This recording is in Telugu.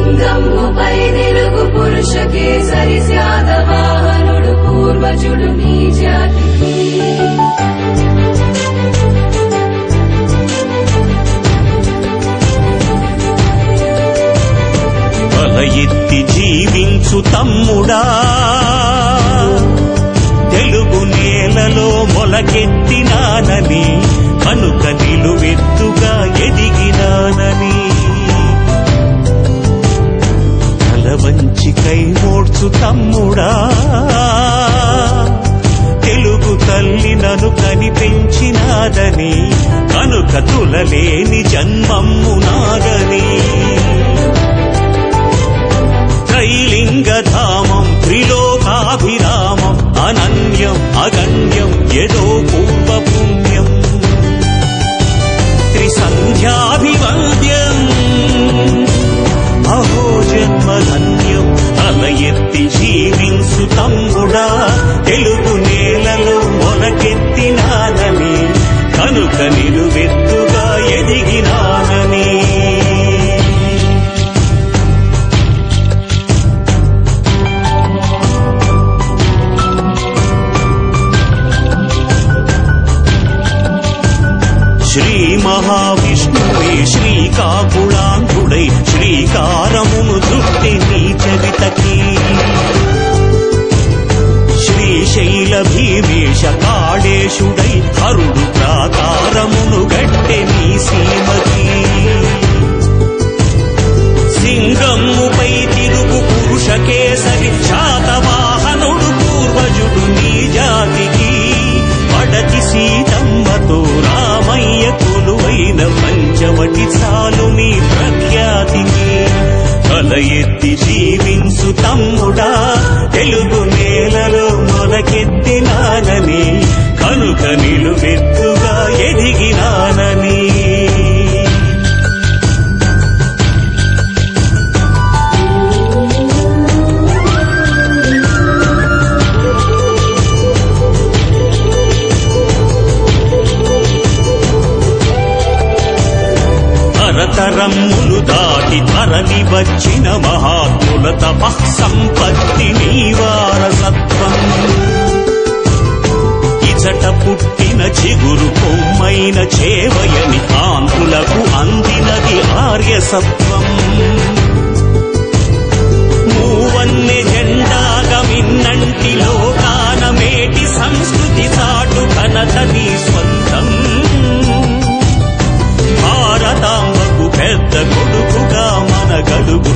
సింగమ్ముపై తిరుగు పురుష కేసరి శాతవాహనుడు పూర్వజుడు నీ జాతికి. తల ఎత్తి జీవించు తమ్ముడా, తెలుగు నేలలో మొలకెత్తినానని, కనుక నిలువెత్తుగా ఎదిగినానని. తల వంచి కై మోడ్చు తమ్ముడా, తెలుగు తల్లి నన్ను కని పెంచినాదని, కనుక తులలేని జన్మమ్ము నాదని. త్రైలింగధామం త్రిలోకాభిరామం, అనన్యం అగణ్యం యదో పూర్వపుణ్యం. త్రిసంధ్యాభివంద్యం అహో జన్మధన్యం. తల ఎత్తి జీవించు తమ్ముడా, తెలుగు నేలలో మొలకెత్తినానని, కనుక నిలువెత్తుగా ఎదిగినానని. శ్రీ మహావిష్ణువే శ్రీకాకుళాంధ్రుడై, శ్రీకారమును చుట్టి నీ చరితకి. శ్రీశైల భీమేశ కాళేశుడై, హరుడు ప్రాకారమును గట్టె నీ సీమకి. సింగమ్ముపై తిరుగు పురుష కేసరి శాతవాహనుడు పూర్వజుడు నీ జాతికి. పడతి సీతమ్మతో రామయ్య కొలువైన పంచవటి చాలు నీ ప్రఖ్యాతికి. తల ఎత్తి జీవించు తమ్ముడా, తెలుగు నేలలో మొలకెత్తినానని, కనుక నిలువెత్తుగా ఎదిగినానని. తరతరమ్ములు దాటి తరలి వచ్చిన మహాత్ముల తపః సంపత్తి నీ వారసత్వం. ఇచట పుట్టిన చిగురు కొమ్మైన చేవయని కాంతులకు అందినది ఆర్యసత్వం. మూవన్నె జెండాగా మిన్నంటి లోకాన మేటి సంస్కృతి చాటు ఘనత నీ స్వంతం. భారతాంబకు పెద్ద కొడుకుగా మన గడుగు